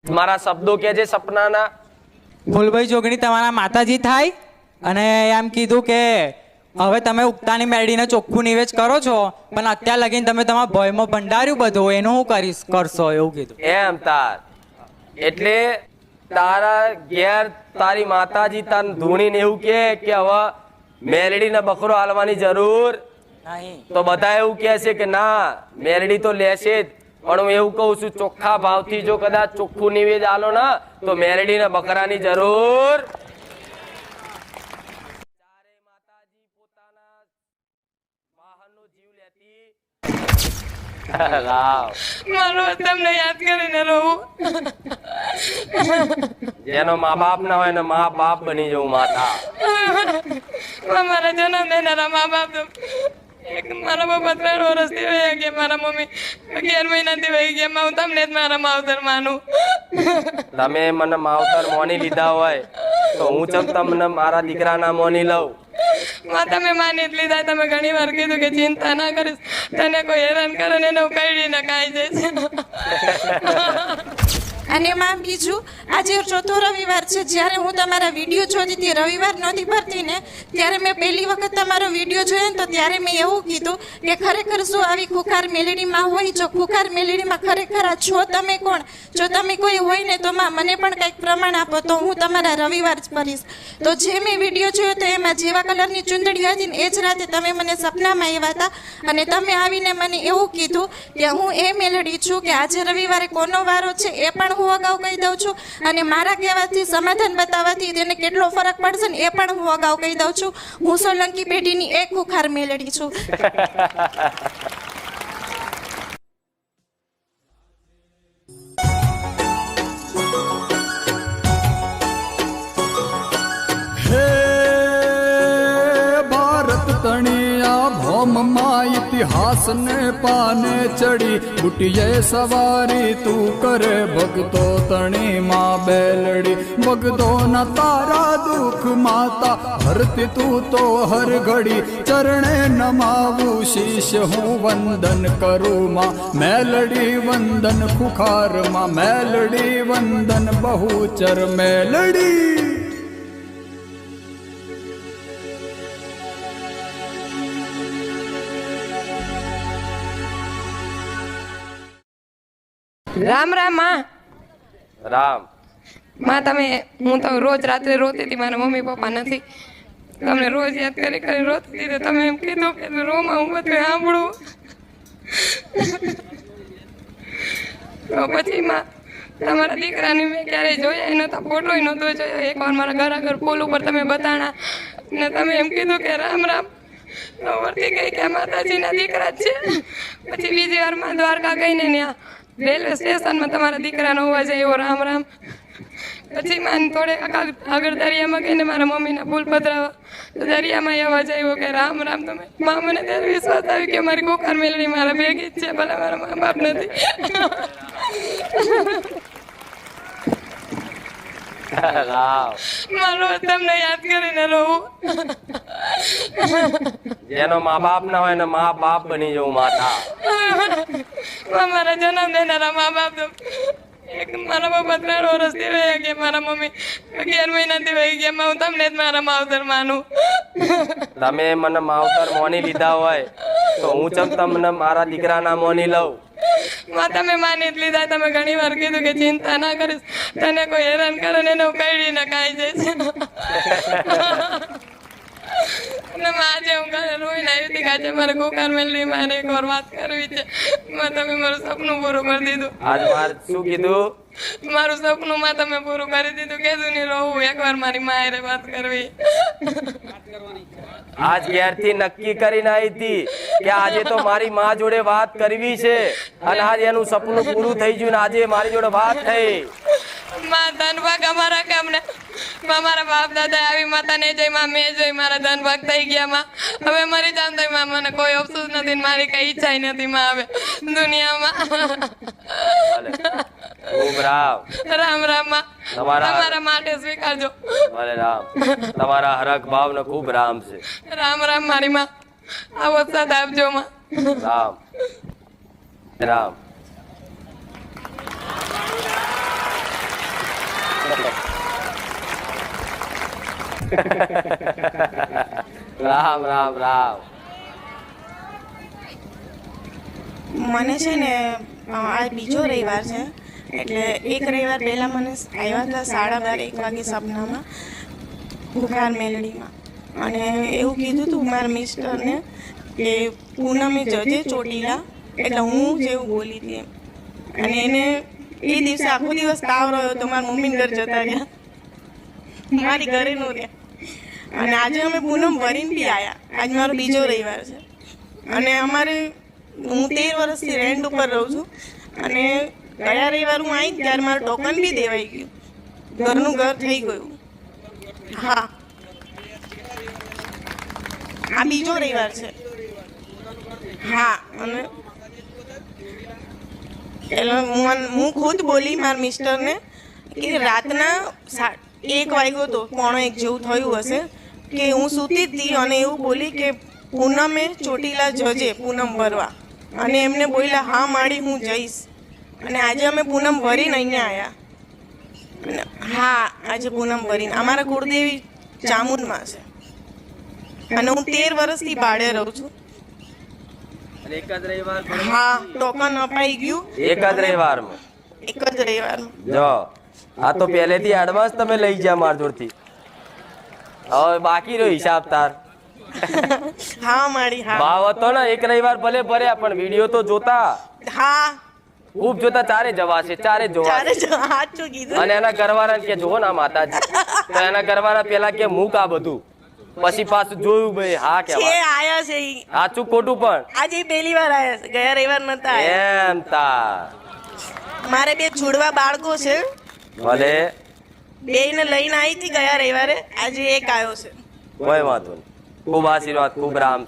મારા શબ્દો કે છે સપનાના. ફૂલભાઈ જોગણી તમારા માતાજી થાય અને એમ કીધું કે હવે તમે ઉગતાની મેળીને ચોખ્ખું નિવેશ કરો છો, પણ અત્યાર લગીને તમે તમારા ભયમાં ભંડાર્યું બધું એનું શું કરશો એવું કીધું. એમ તાર એટલે તારા ઘેર તારી માતાજી તાર ધૂણીને એવું કે હવે મેલડીને બકરો હાલવાની જરૂર નહીં. તો બધા એવું કહે છે કે ના મેલડી તો લેશે જ, પણ હું એવું કહું છું ચોખ્ખા ભાવથી જો કદાચ ચોખ્ખું નિવેદ આલો ને તો મેલડીને બકરાની જરૂર. ચારે માતાજી પોતાના વાહનનો જીવ લેતી લાવ. મારો તમને યાદ કરીને રહું. જેનો મા બાપ ના હોય ને મા બાપ બની જવું માતા. મારા જન્મ દેનારા મા બાપ તો મારા પપ્પા 3 વર્ષથી વહી ગયા, મારા મમ્મી 11 મહિનાથી વહી ગયા. હું તમને જ મારા માવતર માનું. તમે મને માવતર મોની લીધા હોય તો હું ચમ તમને મારા દીકરાના મોની લઉં. તમે માની જ લીધા. તમે ઘણી વાર કીધું કે ચિંતા ના કરીશ, તને કોઈ હેરાન કરે ને એને કઈ ને ખાઈ જાય. અને માં બીજું, આજે ચોથો રવિવાર છે. જ્યારે હું તમારા વિડીયો જોતી હતી, રવિવાર નહોતી ભરતી ને, ત્યારે મેં પહેલી વખત તમારો વિડીયો જોયો ને તો ત્યારે મેં એવું કીધું કે ખરેખર શું આવી ખુખાર મેલડીમાં હોય? જો ખુખાર મેલડીમાં ખરેખર આ છો તમે કોણ? જો તમે કોઈ હોય ને તો માં મને પણ કંઈક પ્રમાણ આપો તો હું તમારા રવિવાર જ ભરીશ. તો જે મેં વિડીયો જોયો તો એમાં જેવા કલરની ચૂંદડી હતી ને એ જ રાતે તમે મને સપનામાં આવ્યા હતા અને તમે આવીને મને એવું કીધું કે હું એ મેલડી છું કે આજે રવિવારે કોનો વારો છે એ પણ હું અગાઉ કહી દઉં છું, અને મારા કહેવાથી સમાધાન બતાવવાથી તેને કેટલો ફરક પડશે ને એ પણ હું અગાઉ કહી દઉં છું. હું સોલંકી પેઢીની એક ખુખાર મેલડી છું. इतिहास ने पाने चढ़ी बुटिये सवारी तू करे भगतो तणी माँ बेलड़ी भगतो न तारा दुख माता हरती तू तो हर घड़ी चरणे नमावू शीश हूँ वंदन करूँ माँ मेलड़ी वंदन खुखार माँ मेलड़ी वंदन बहुचर मेलड़ी. રામ રામ માં. રામ. માં તમે, હું તો રોજ રાત્રે રોતી હતી, મારા મમ્મી પપ્પા નથી, તમને રોજ યાદ કરી કરી રોતી હતી. તમે એમ કીધું કે રોમાં હું બધું સાંભળું. તો પછી માં તમારા દીકરાને મેં ક્યારેય જોયા નહોતા, ફોટો નહોતો જોયો. એકવાર મારા ઘર આગળ પુલ ઉપર તમે બતાણા ને તમે એમ કીધું કે રામ રામ. તો વર્તી ગઈ કે માતાજીના દીકરા જ છે. પછી બીજી વાર માં દ્વારકા ગઈને ત્યાં રેલવે સ્ટેશનમાં તમારા દીકરાનો અવાજ આવ્યો રામ રામ. પછી માન થોડે આગળ દરિયામાં ગઈને મારા મમ્મીના પુલ પધરાવા, તો દરિયામાં અવાજ આવ્યો કે રામ રામ. તમે મા મને ત્યારે વિશ્વાસ આવ્યો કે મારી ખુખાર મેલડી મારા ભેગી જ છે, ભલે મારા મા બાપ નથી. મારો તમને યાદ કરીને રહું. જેનો મા બાપ ના હોય ને મા બાપ બની જવું માતા. મારા જન્મ દેનારા મા બાપ તો મારા પપ્પા 3 વર્ષથી વહી ગયા, મારા મમ્મી 11 મહિનાથી વહી ગયા. હું તમને જ મારા માવતર માનું. તમે મને માવતર મોની લીધા હોય તો હું ચમ તમને મારા દીકરાના મોની લઉં. તમે માની જ લીધા. તમે ઘણી વાર કીધું કે ચિંતા ના કરીશ, તને કોઈ હેરાન કરે ને એને કઈ ને ખાઈ જાય. આજે હું ઘરે રોઈને આવી હતી કે આજે મારે ખુખાર મેલડી મારે એક વાર વાત કરવી છે. તમે મારું સપનું પૂરું કરી દીધું. આજ માર શું કીધું? મારું સપનું માં તમે પૂરું કરી દીધું. કીધું નહીં રહું, એકવાર મારી મારે વાત કરવી. આજ ઘેરથી નક્કી કરીને આવી હતી કે આજે તો મારી માં જોડે વાત કરવી છે, અને આજ એનું સપનું પૂરું થઈ ગયું ને આજે મારી જોડે વાત થઈ. માં ધનભાગ અમારા કામને મારા બાપ દાદા આવી માતા ને જઈ માં મેં જોઈ મારા ધનભાગ થઈ ગયા. માં હવે મરી જામ તો માં મને કોઈ અફસોસ નથી, મારી કઈ ઈચ્છા નથી માં હવે દુનિયામાં. ખૂબ રામ. રામ રામ માં. તમારા માટે સ્વીકારજો. ભલે રામ. તમારા હરખ ભાવ ને ખૂબ રામ છે. રામ રામ મારી માં. આવો સાથ આપજો માં. રામ રામ. રામ રામ રામ. મને છે ને આ બીજો રવિવાર છે એટલે એક રવિવાર પહેલાં મને આવ્યા હતા 12:30 વાગે સપનામાં બુખાર મેલડીમાં અને એવું કીધું હતું મારા મિસ્ટરને કે પૂનમે જજે ચોટીલા એટલે હું જેવું બોલી હતી એમ. અને એને એ દિવસે આખો દિવસ તાવ રહ્યો તો મારા મમ્મીને ઘર જતા રહ્યા, મારી ઘરે નો રહ્યા. અને આજે અમે પૂનમ ભરીને બી આવ્યા. આજ મારો બીજો રવિવાર છે અને અમારે હું 13 વર્ષથી રેન્ટ ઉપર રહું છું અને ગયા રવિવાર હું આવી ત્યારે મારું ટોકન બી દેવાઈ ગયું, ઘરનું ઘર થઈ ગયું. હા, આ બીજો રવિવાર છે. હા, અને એટલે હું ખુદ બોલી મારા મિસ્ટરને કે રાતના 1 વાગ્યો તો 1:45 જેવું થયું હશે કે હું સૂતી જ હતી અને એવું બોલી કે પૂનમે ચોટીલા જજે પૂનમ ભરવા. અને એમને બોલ્યા હા માડી હું જઈશ. અને આજે અમે પૂનમ ભરીને અહીંયા આવ્યા. અને હા, આજે પૂનમ ભરીને અમારા કુળદેવી ચામુંડમાં છે અને હું 13 વર્ષથી ભાડે રહું છું. અને એક જ રવિવાર હા, ટોકન અપાઈ ગયું એક જ રવિવારમાં. એક જ રવિવારમાં. જો આ તો પહેલેથી એડવાન્સ તમે લઈ ગયા માર જોડથી. હવે બાકી રહ્યો હિસાબ તાર. હા માડી, હા ભાવ હતો ને એક રવિવાર ભલે ભર્યા પણ વિડીયો તો જોતા, હા, ખૂબ જોતા. ચારે જવાશે, ચારે જોવા. ચારે સાચું કીધું. અને એના ઘરવાળા કે જોવો ના માતાજી, તો એના ઘરવાળા પેલા કે મૂક આ બધું, પછી પાછું જોયું ભાઈ હા છે કેવા આયા છે ઈ. સાચું ખોટું પણ આજે પહેલી વાર આયા છે, ગયા રવિવાર નતા આયા. એમ તાર મારે 2 છોડવા બાળકો છે, ભલે 2 ને લઈને આવી હતી ગયા રવિવારે, આજે એક આવ્યો છે. કોઈ વાંધો નહીં. ખૂબ આશીર્વાદ, ખૂબ રામ.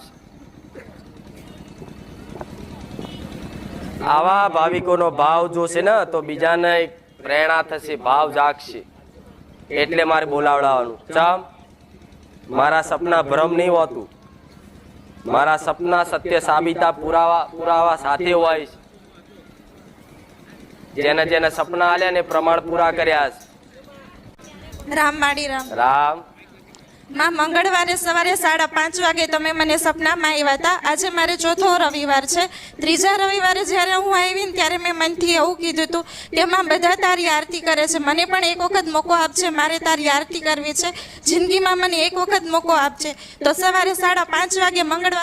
આવા ભાવિકોનો ભાવ જોશે ને તો બીજાને એક પ્રેરણા થશે, ભાવ જાગશે. એટલે મારે બોલાવડાવવાનું. ચમ મારા સપના ભ્રમ નહીં હોતું, મારા સપના સત્ય સાબિતા પુરાવા સાથે હોય છે. જેને જેને સપના આલ્યા ને પ્રમાણ પૂરા કર્યા છે. રામ માડી રામ. રામ માં મંગળવારે સવારે 5:30 વાગે તમે મને સપનામાં આવ્યા હતા. આજે મારે ચોથો રવિવાર છે. ત્રીજા રવિવારે જ્યારે હું આવી ને ત્યારે મેં મનથી એવું કીધું હતું કે માં બધા તારી આરતી કરે છે, મને પણ એક વખત મોકો આપજે, મારે તારી આરતી કરવી છે જિંદગીમાં, મને એક વખત મોકો આપજે. તો સવારે 5:30 વાગે મંગળવાર